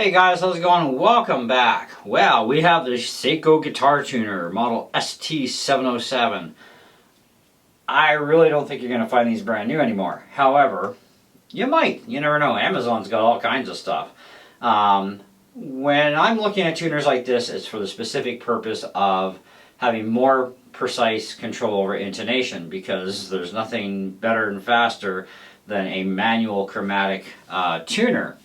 Hey guys, how's it going? Welcome back. Well, we have the Seiko guitar tuner, model ST707. I really don't think you're going to find these brand new anymore. However, you might. You never know. Amazon's got all kinds of stuff. When I'm looking at tuners like this, it's for the specific purpose of having more precise control over intonation, because there's nothing better and faster than a manual chromatic tuner.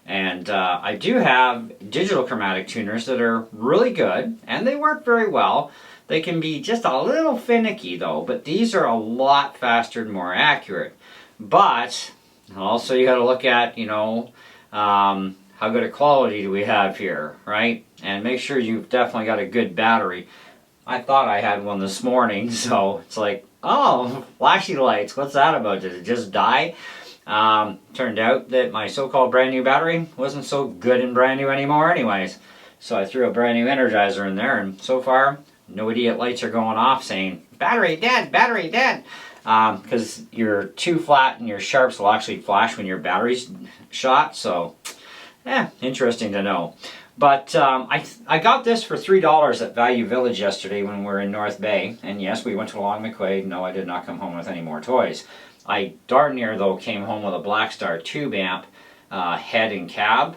And I do have digital chromatic tuners that are really good, and they work very well. They can be just a little finicky though, but these are a lot faster and more accurate. But also you got to look at, how good a quality do we have here, right? And make sure you've definitely got a good battery. I thought I had one this morning, so it's like, oh, flashy lights, what's that about? Did it just die? Turned out that my so-called brand new battery wasn't so good and brand new anymore anyways. So I threw a brand new Energizer in there, and so far no idiot lights are going off saying battery dead, battery dead. Because your 2 flat and your sharps will actually flash when your battery's shot. So interesting to know. But I got this for $3 at Value Village yesterday when we were in North Bay. And yes, we went to Long McQuaid. No, I did not come home with any more toys. I darn near, though, came home with a Black Star tube amp, head and cab,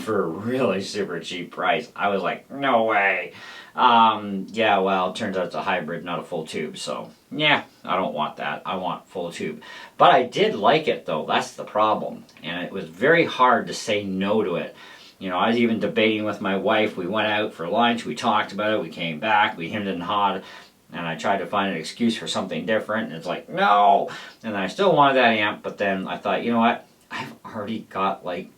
for a really super cheap price. I was like, no way. Yeah, well, it turns out it's a hybrid, not a full tube. So, yeah, I don't want that. I want full tube. But I did like it, though. That's the problem. And it was very hard to say no to it. You know, I was even debating with my wife. We went out for lunch. We talked about it. We came back. We hemmed and hawed. And I tried to find an excuse for something different, and it's like, no! And I still wanted that amp, but then I thought, you know what? I've already got, like,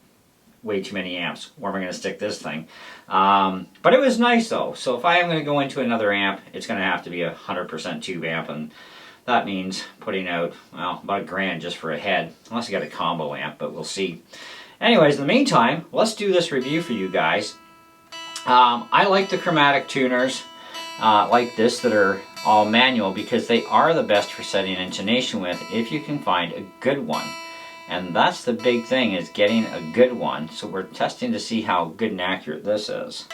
way too many amps. Where am I going to stick this thing? But it was nice, though. So if I am going to go into another amp, it's going to have to be a 100% tube amp, and that means putting out, well, about $1,000 just for a head. Unless you got a combo amp, but we'll see. Anyways, in the meantime, let's do this review for you guys. I like the chromatic tuners. Like this, that are all manual, because they are the best for setting intonation with if you can find a good one. And that's the big thing, is getting a good one. So we're testing to see how good and accurate this is.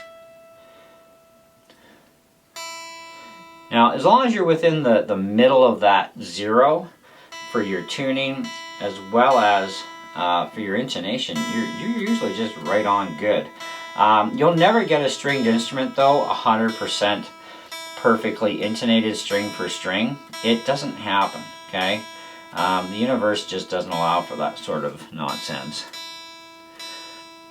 Now, as long as you're within the middle of that 0 for your tuning, as well as for your intonation, you're usually just right on good. You'll never get a stringed instrument, though, 100% perfectly intonated string for string. It doesn't happen, okay? The universe just doesn't allow for that sort of nonsense.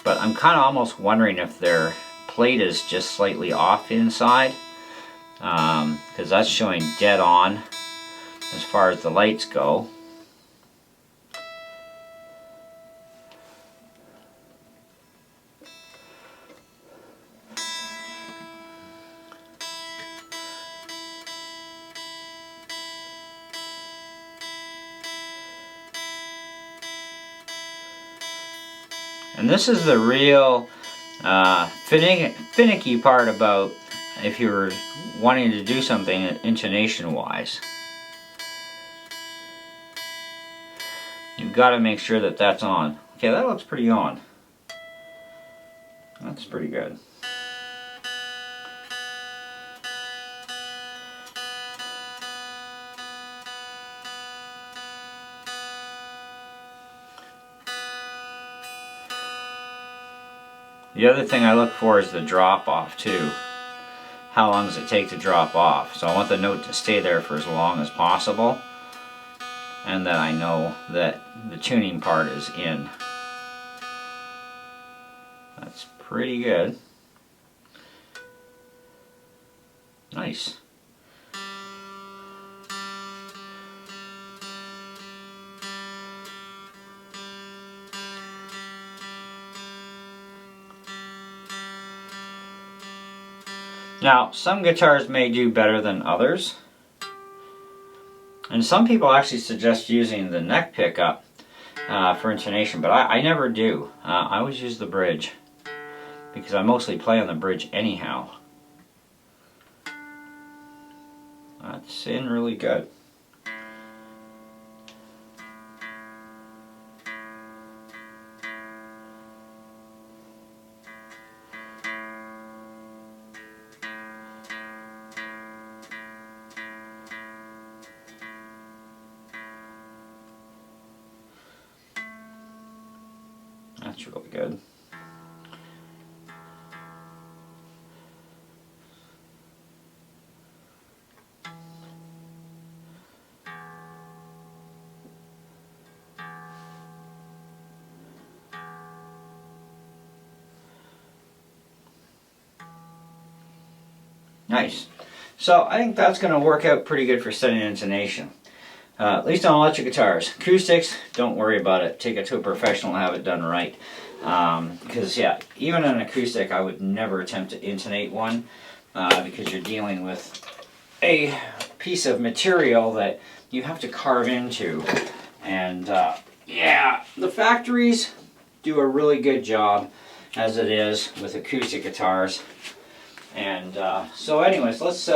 But I'm kind of almost wondering if their plate is just slightly off inside, because that's showing dead on as far as the lights go. And this is the real finicky part about if you're wanting to do something intonation-wise. You've got to make sure that that's on. Okay, that looks pretty on. That's pretty good. The other thing I look for is the drop off too. How long does it take to drop off? So I want the note to stay there for as long as possible, and that I know that the tuning part is in. That's pretty good. Nice. Now, some guitars may do better than others, and some people actually suggest using the neck pickup for intonation, but I never do. I always use the bridge, because I mostly play on the bridge anyhow. That's in really good. That's really good. Nice. So I think that's going to work out pretty good for setting intonation. At least on electric guitars. Acoustics, don't worry about it. Take it to a professional and have it done right. Because yeah, even an acoustic, I would never attempt to intonate one because you're dealing with a piece of material that you have to carve into. And yeah, the factories do a really good job as it is with acoustic guitars. And so anyways, let's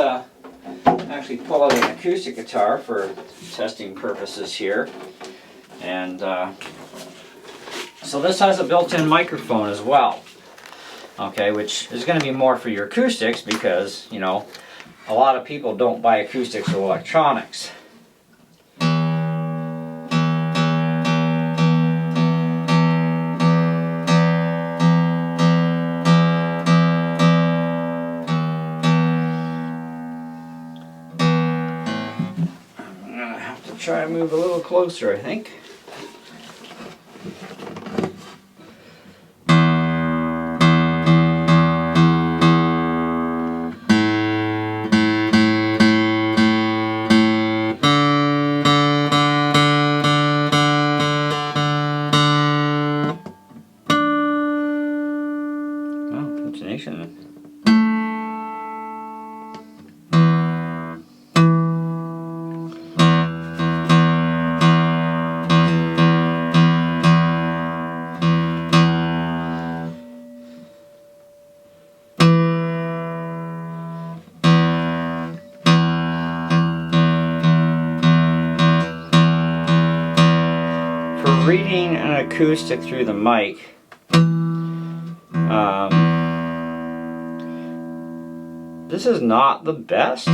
actually pull out an acoustic guitar for testing purposes here. And so this has a built-in microphone as well. Okay, which is going to be more for your acoustics because, you know, a lot of people don't buy acoustics or electronics. Try and move a little closer, I think. Wow, intonation. Reading an acoustic through the mic, this is not the best,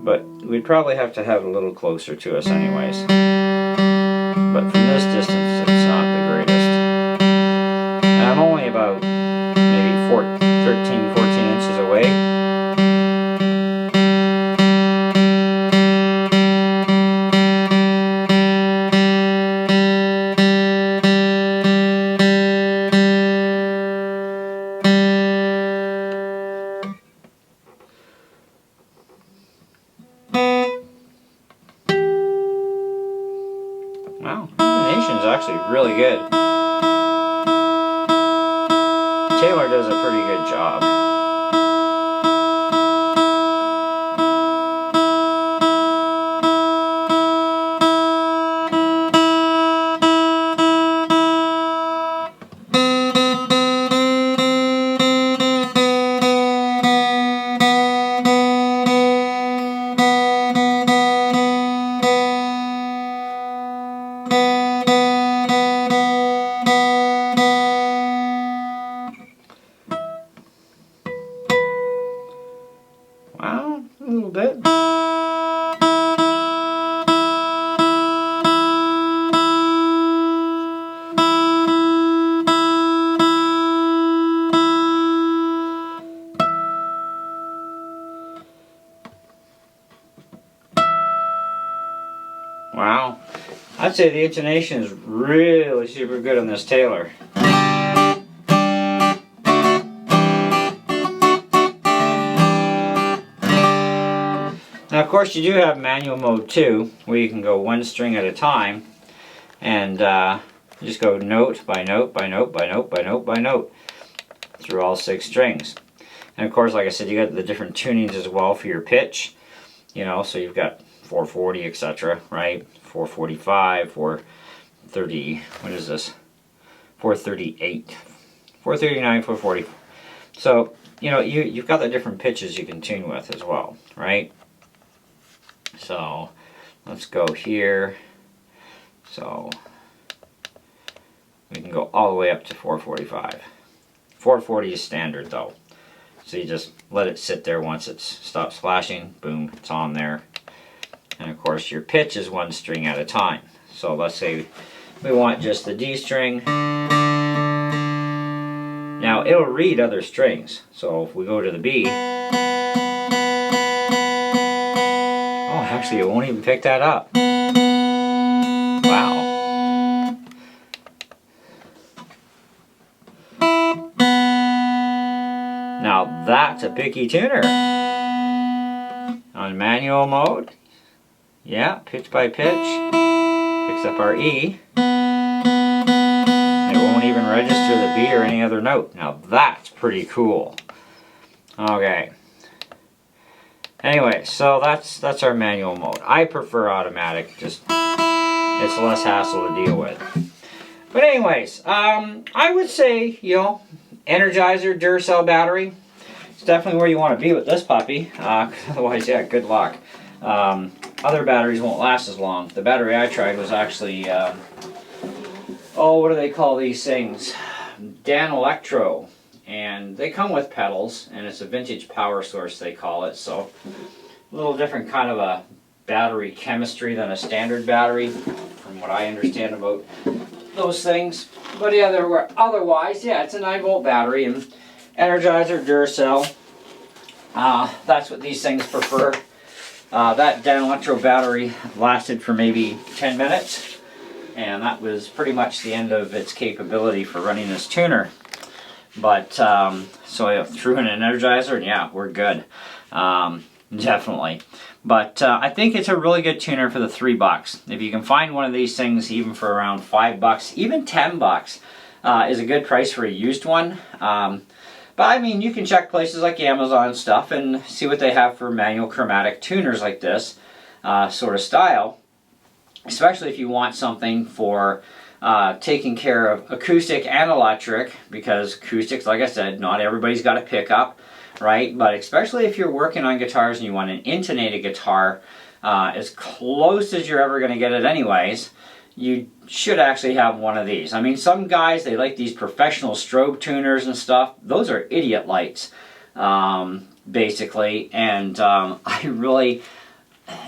but we'd probably have to have it a little closer to us anyways. But from this distance, it's not the greatest. And I'm only about maybe 13, 14 inches away. Wow, intonation is actually really good. Taylor does a pretty good job. Well, a little bit. Wow. I'd say the intonation is really super good on this Taylor. Now, of course, you do have manual mode too, where you can go one string at a time, and just go note by note by note by note by note by note through all 6 strings. And of course, like I said, you got the different tunings as well for your pitch. You know, so you've got 440, etc., right? 445, 430. What is this? 438, 439, 440. So you know, you've got the different pitches you can tune with as well, right? So let's go here. So we can go all the way up to 445. 440 is standard though. So you just let it sit there. Once it stops flashing, boom, it's on there. And of course your pitch is 1 string at a time. So let's say we want just the D string. Now it'll read other strings, so if we go to the B, oh, actually it won't even pick that up. Wow. Now that's a picky tuner. On manual mode, yeah, pitch by pitch, picks up our E. It won't even register the B or any other note. Now that's pretty cool. Okay. Anyway, so that's our manual mode. I prefer automatic, just it's less hassle to deal with. But anyways, I would say, you know, Energizer Duracell battery. It's definitely where you want to be with this puppy. Otherwise, yeah, good luck. Other batteries won't last as long. The battery I tried was actually, oh, what do they call these things? Dan Electro. And they come with pedals, and it's a vintage power source, they call it. So, a little different kind of a battery chemistry than a standard battery, from what I understand about those things. But yeah, otherwise, yeah, it's a 9-volt battery, and Energizer Duracell. That's what these things prefer. That Dan Electro battery lasted for maybe 10 minutes, and that was pretty much the end of its capability for running this tuner. But so I threw in an Energizer, and yeah, we're good. Definitely. But I think it's a really good tuner for the $3. If you can find one of these things even for around $5, even $10 is a good price for a used one. But I mean, you can check places like Amazon and stuff and see what they have for manual chromatic tuners like this sort of style. Especially if you want something for taking care of acoustic and electric, because acoustics, like I said, not everybody's got a pickup, right? But especially if you're working on guitars and you want an intonated guitar as close as you're ever going to get it anyways, you should actually have one of these. I mean, some guys, they like these professional strobe tuners and stuff. Those are idiot lights, basically. And I really,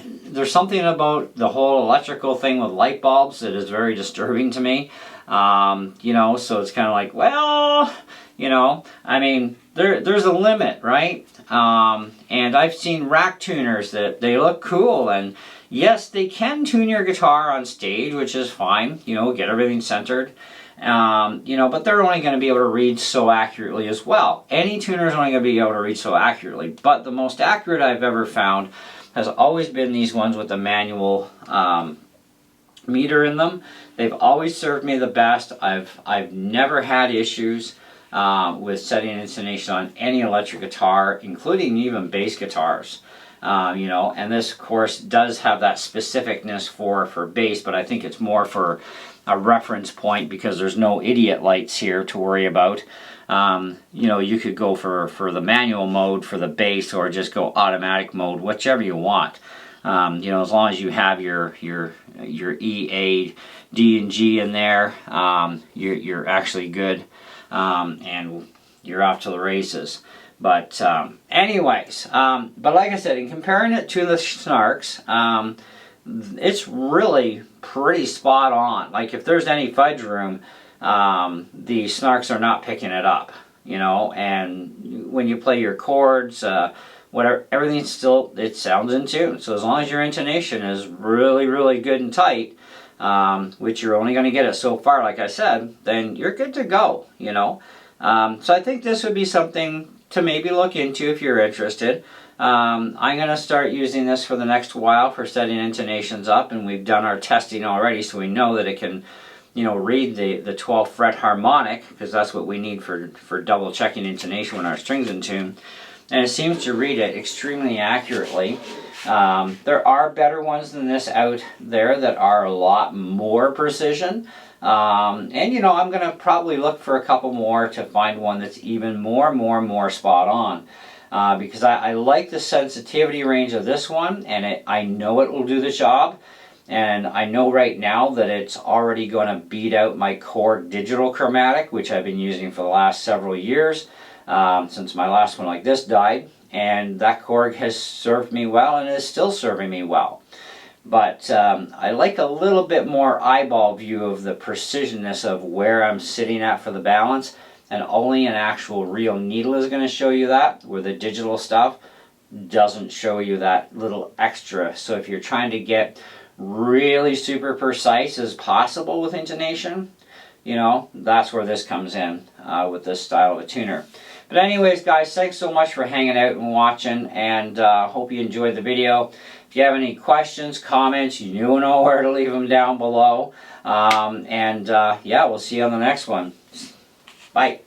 there's something about the whole electrical thing with light bulbs that is very disturbing to me. You know, so it's kind of like, well, you know, I mean, there's a limit, right? And I've seen rack tuners that they look cool, and yes, they can tune your guitar on stage, which is fine, you know, get everything centered. You know, but they're only going to be able to read so accurately as well. Any tuner is only going to be able to read so accurately, but the most accurate I've ever found has always been these ones with the manual meter in them. They've always served me the best. I've never had issues with setting intonation on any electric guitar, including even bass guitars. You know, and this, of course, does have that specificness for bass, but I think it's more for a reference point because there's no idiot lights here to worry about. You know, you could go for the manual mode for the bass, or just go automatic mode, whichever you want. You know, as long as you have your E, A, D, and G in there, you're actually good, and you're off to the races. But anyways, but like I said, in comparing it to the Snarks, it's really pretty spot on. Like, if there's any fudge room, the Snarks are not picking it up, you know. And when you play your chords, whatever, everything's still, it sounds in tune. So as long as your intonation is really, really good and tight, which you're only going to get it so far, like I said, then you're good to go, you know. So I think this would be something to maybe look into if you're interested. I'm going to start using this for the next while for setting intonations up, and we've done our testing already, so we know that it can, you know, read the 12th fret harmonic, because that's what we need for double checking intonation when our string's in tune. And it seems to read it extremely accurately. There are better ones than this out there that are a lot more precision. And you know, I'm going to probably look for a couple more to find one that's even more spot on. Because I like the sensitivity range of this one, and I know it will do the job. And I know right now that it's already going to beat out my Korg digital chromatic, which I've been using for the last several years, since my last one like this died. And that Korg has served me well and is still serving me well. But I like a little bit more eyeball view of the precisionness of where I'm sitting at for the balance, and only an actual real needle is going to show you that, where the digital stuff doesn't show you that little extra. So if you're trying to get really super precise as possible with intonation, you know, that's where this comes in with this style of a tuner. But anyways, guys, thanks so much for hanging out and watching, and hope you enjoyed the video. If you have any questions, comments, you know where to leave them down below. Yeah, we'll see you on the next one. Bye.